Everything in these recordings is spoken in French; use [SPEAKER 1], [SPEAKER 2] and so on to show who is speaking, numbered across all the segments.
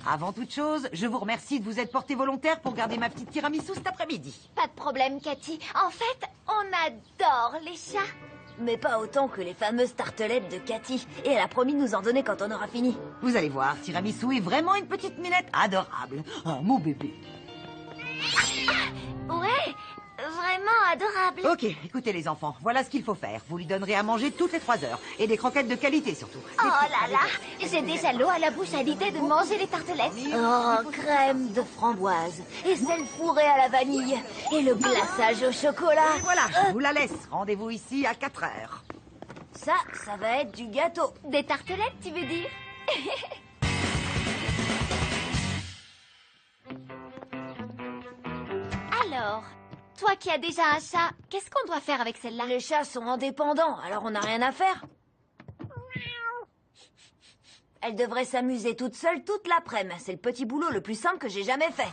[SPEAKER 1] Avant toute chose, je vous remercie de vous être porté volontaire pour garder ma petite tiramisu cet après-midi.
[SPEAKER 2] Pas de problème, Cathy. En fait, on adore les chats.
[SPEAKER 3] Mais pas autant que les fameuses tartelettes de Cathy. Et elle a promis de nous en donner quand on aura fini.
[SPEAKER 1] Vous allez voir, tiramisu est vraiment une petite minette adorable. Un mon bébé.
[SPEAKER 2] Ouais, vraiment adorable.
[SPEAKER 1] Ok, écoutez les enfants, voilà ce qu'il faut faire. Vous lui donnerez à manger toutes les 3 heures. Et des croquettes de qualité surtout.
[SPEAKER 2] Oh là là, j'ai déjà l'eau à la bouche à l'idée de manger les tartelettes.
[SPEAKER 3] Oh, crème de framboise. Et celle fourrée à la vanille. Et le glaçage au chocolat.
[SPEAKER 1] Et voilà, je vous la laisse. Rendez-vous ici à 4 heures.
[SPEAKER 3] Ça va être du gâteau.
[SPEAKER 2] Des tartelettes, tu veux dire? Alors, toi qui as déjà un chat, qu'est-ce qu'on doit faire avec celle-là?
[SPEAKER 3] Les chats sont indépendants, alors on n'a rien à faire. Elle devrait s'amuser toute seule toute l'après-midi. C'est le petit boulot le plus simple que j'ai jamais fait.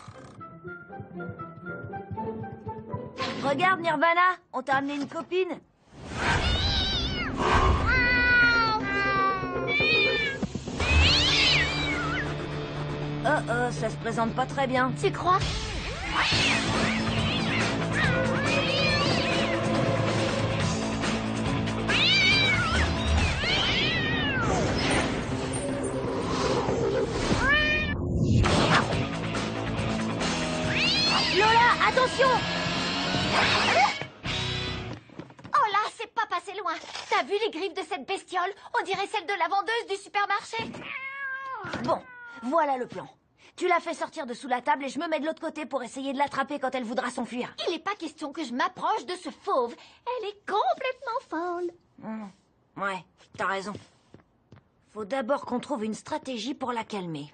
[SPEAKER 3] Regarde, Nirvana, on t'a amené une copine. Oh, ça se présente pas très bien.
[SPEAKER 2] Tu crois?
[SPEAKER 3] Lola, attention!
[SPEAKER 2] Oh là, c'est pas passé loin. T'as vu les griffes de cette bestiole? On dirait celles de la vendeuse du supermarché.
[SPEAKER 3] Bon, voilà le plan. Tu la fais sortir de sous la table et je me mets de l'autre côté pour essayer de l'attraper quand elle voudra s'enfuir.
[SPEAKER 2] Il n'est pas question que je m'approche de ce fauve. Elle est complètement folle.
[SPEAKER 3] Ouais, t'as raison. Faut d'abord qu'on trouve une stratégie pour la calmer.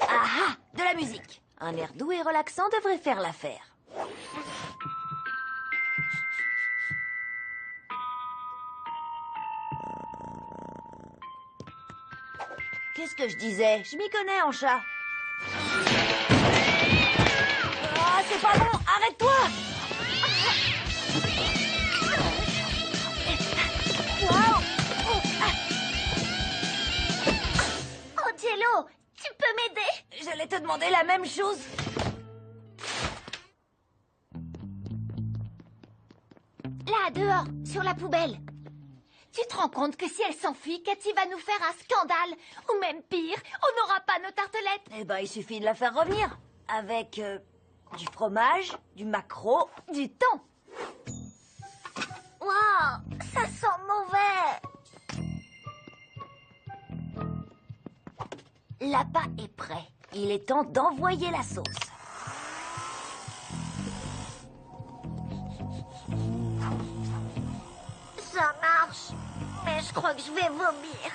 [SPEAKER 3] Ah ah, de la musique. Un air doux et relaxant devrait faire l'affaire. Qu'est-ce que je disais? Je m'y connais en chat. Ah, c'est pas bon! Arrête-toi!
[SPEAKER 2] Oh, Jello, tu peux m'aider?
[SPEAKER 3] J'allais te demander la même chose.
[SPEAKER 2] Là, dehors, sur la poubelle. Tu te rends compte que si elle s'enfuit, Cathy va nous faire un scandale? Ou même pire, on n'aura pas nos tartelettes.
[SPEAKER 3] Eh ben, il suffit de la faire revenir. Avec du fromage, du maquereau, du thon.
[SPEAKER 2] Wow, ça sent mauvais.
[SPEAKER 3] L'appât est prêt. Il est temps d'envoyer la sauce.
[SPEAKER 2] Ça marche, mais je crois que je vais vomir.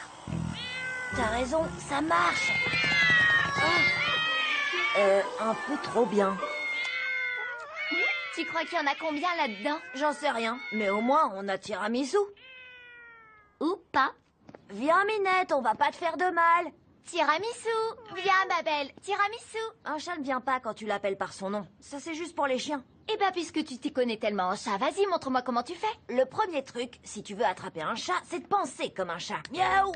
[SPEAKER 3] T'as raison, ça marche. Un peu trop bien.
[SPEAKER 2] Tu crois qu'il y en a combien là-dedans?
[SPEAKER 3] J'en sais rien, mais au moins on a tiramisu.
[SPEAKER 2] Ou pas?
[SPEAKER 3] Viens, Minette, on va pas te faire de mal.
[SPEAKER 2] Tiramisu, viens ma belle, tiramisu.
[SPEAKER 3] Un chat ne vient pas quand tu l'appelles par son nom. Ça, c'est juste pour les chiens.
[SPEAKER 2] Eh ben, puisque tu t'y connais tellement en chat, vas-y, montre-moi comment tu fais.
[SPEAKER 3] Le premier truc, si tu veux attraper un chat, c'est de penser comme un chat. Miaou,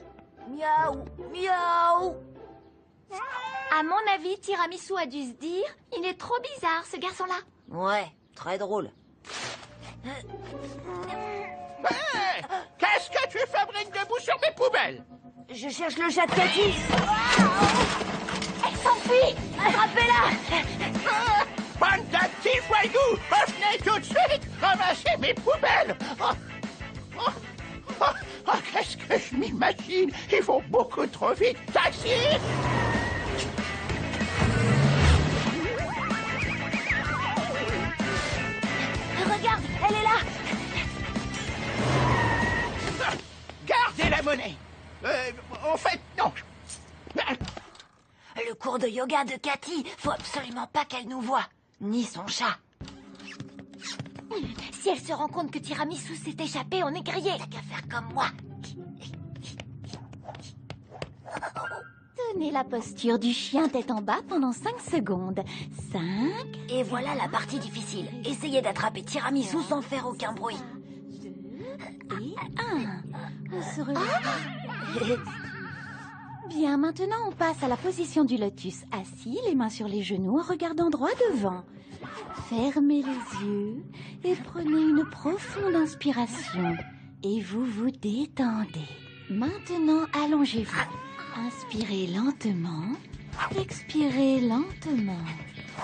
[SPEAKER 3] miaou, miaou.
[SPEAKER 2] À mon avis, Tiramisu a dû se dire, il est trop bizarre, ce garçon-là.
[SPEAKER 3] Ouais, très drôle.
[SPEAKER 4] Hey, qu'est-ce que tu fabriques debout sur mes poubelles?
[SPEAKER 3] Je cherche le chat de Cathy.
[SPEAKER 2] Elle s'enfuit.
[SPEAKER 3] Attrapez-la.
[SPEAKER 4] Bande de petits voyous, revenez tout de suite ramasser mes poubelles. Qu'est-ce que je m'imagine? Ils vont beaucoup trop vite. Taxi!
[SPEAKER 3] Regarde, elle est là.
[SPEAKER 4] Gardez la monnaie. En fait, non.
[SPEAKER 3] Le cours de yoga de Cathy. Faut absolument pas qu'elle nous voie. Ni son chat.
[SPEAKER 2] Si elle se rend compte que Tiramisu s'est échappé, on est grillé.
[SPEAKER 3] T'as qu'à faire comme moi.
[SPEAKER 2] Tenez la posture du chien tête en bas pendant 5 secondes. 5.
[SPEAKER 3] Et voilà la partie difficile. Essayez d'attraper Tiramisu sans faire aucun bruit.
[SPEAKER 2] Et 1. On se relève.
[SPEAKER 5] Bien, maintenant on passe à la position du lotus. Assis, les mains sur les genoux, en regardant droit devant. Fermez les yeux et prenez une profonde inspiration. Et vous vous détendez. Maintenant, allongez-vous. Inspirez lentement, expirez lentement.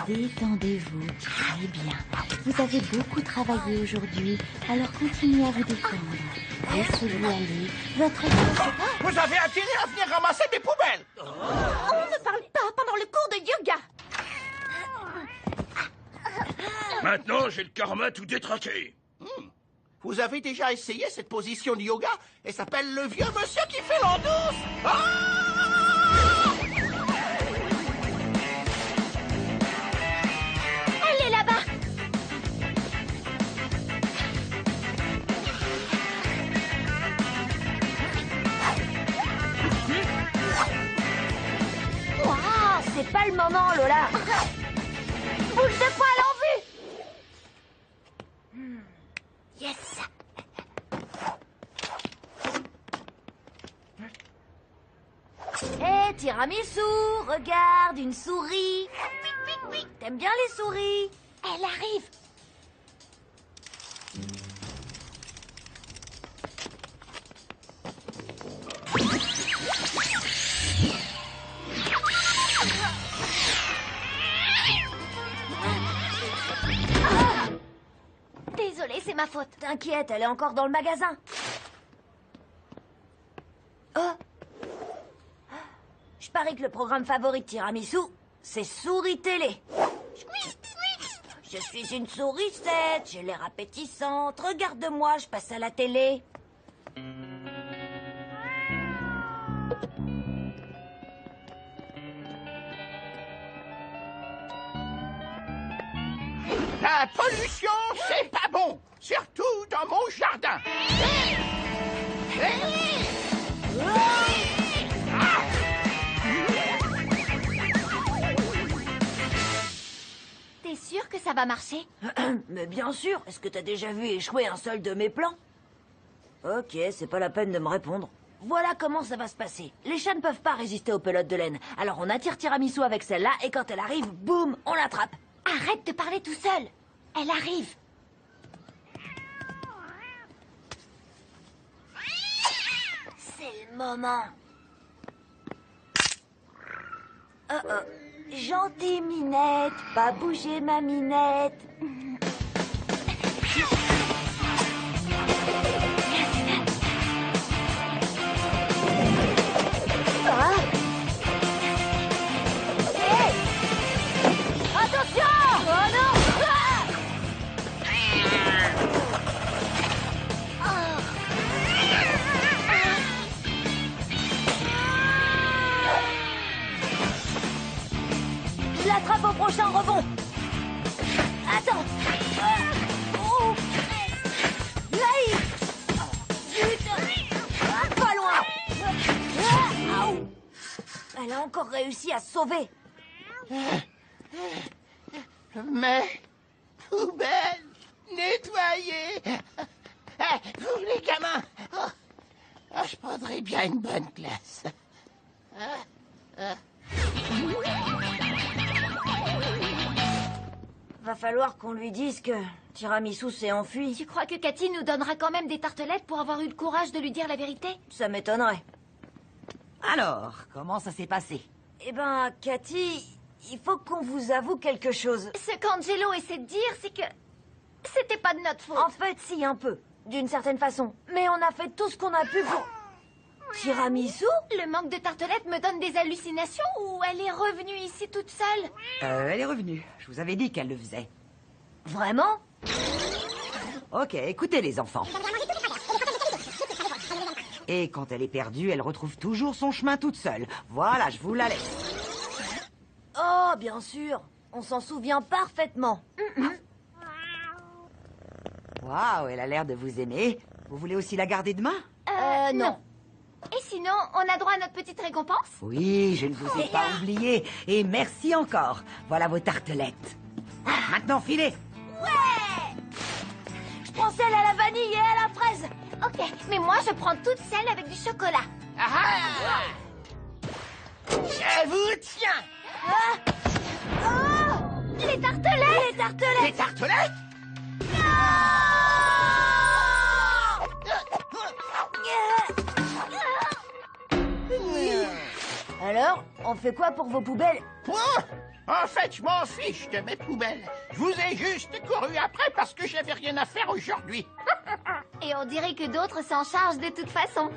[SPEAKER 5] Détendez-vous, très bien. Vous avez beaucoup travaillé aujourd'hui, alors continuez à vous détendre. Laissez-vous aller. Votre corps...
[SPEAKER 4] Vous avez intérêt à venir ramasser mes poubelles.
[SPEAKER 2] On ne parle pas pendant le cours de yoga.
[SPEAKER 6] Maintenant, j'ai le karma tout détraqué.
[SPEAKER 4] Vous avez déjà essayé cette position de yoga? Elle s'appelle le vieux monsieur qui fait l'andouce. Ah!
[SPEAKER 2] Elle est là-bas.
[SPEAKER 3] Waouh, c'est pas le moment, Lola.
[SPEAKER 2] Boule de poil en vue.
[SPEAKER 3] Yes. Hé, tiramisu, regarde, une souris. T'aimes bien les souris?
[SPEAKER 2] Elle arrive. Désolée, c'est ma faute.
[SPEAKER 3] T'inquiète, elle est encore dans le magasin. Oh. Je parie que le programme favori de Tiramisu, c'est Souris Télé. Je suis une sourisette, j'ai l'air appétissante. Regarde-moi, je passe à la télé.
[SPEAKER 4] La pollution, c'est pas bon. Surtout dans mon jardin.
[SPEAKER 2] T'es sûr que ça va marcher?
[SPEAKER 3] Mais bien sûr, est-ce que t'as déjà vu échouer un seul de mes plans? Ok, c'est pas la peine de me répondre. Voilà comment ça va se passer. Les chats ne peuvent pas résister aux pelotes de laine. Alors on attire Tiramisu avec celle-là et quand elle arrive, boum, on l'attrape.
[SPEAKER 2] Arrête de parler tout seul. Elle arrive.
[SPEAKER 3] C'est le moment. Gentille minette, pas bouger ma minette. Ah. Hey. Attention! Oh non! Je l'attrape au prochain rebond. Attends. Oh. Là. Zut. Pas loin. Aou. Elle a encore réussi à se sauver.
[SPEAKER 4] Mes poubelles nettoyées. Vous les gamins. Je prendrais bien une bonne classe.
[SPEAKER 3] Va falloir qu'on lui dise que Tiramisu s'est enfui.
[SPEAKER 2] Tu crois que Cathy nous donnera quand même des tartelettes pour avoir eu le courage de lui dire la vérité?
[SPEAKER 3] Ça m'étonnerait.
[SPEAKER 1] Alors, comment ça s'est passé?
[SPEAKER 3] Eh ben, Cathy, il faut qu'on vous avoue quelque chose.
[SPEAKER 2] Ce qu'Angelo essaie de dire, c'est que c'était pas de notre faute.
[SPEAKER 3] En fait, si, un peu. D'une certaine façon. Mais on a fait tout ce qu'on a pu pour... Tiramisu?
[SPEAKER 2] Le manque de tartelettes me donne des hallucinations ou elle est revenue ici toute seule?
[SPEAKER 1] Elle est revenue. Je vous avais dit qu'elle le faisait.
[SPEAKER 3] Vraiment?
[SPEAKER 1] Ok, écoutez les enfants. Et quand elle est perdue, elle retrouve toujours son chemin toute seule. Voilà, je vous la laisse.
[SPEAKER 3] Oh, bien sûr. On s'en souvient parfaitement.
[SPEAKER 1] Waouh, elle a l'air de vous aimer. Vous voulez aussi la garder demain?
[SPEAKER 3] Non.
[SPEAKER 2] Et sinon, on a droit à notre petite récompense?
[SPEAKER 1] Oui, je ne vous ai pas oublié. Et merci encore. Voilà vos tartelettes. Maintenant, filez.
[SPEAKER 3] Je prends celle à la vanille et à la fraise.
[SPEAKER 2] Ok, mais moi je prends toute celle avec du chocolat.
[SPEAKER 4] Ah! Je vous tiens.
[SPEAKER 2] Les tartelettes!
[SPEAKER 3] Les tartelettes!
[SPEAKER 4] Les tartelettes?
[SPEAKER 3] Alors, on fait quoi pour vos poubelles?
[SPEAKER 4] En fait, je m'en fiche de mes poubelles. Je vous ai juste couru après parce que j'avais rien à faire aujourd'hui.
[SPEAKER 2] Et on dirait que d'autres s'en chargent de toute façon.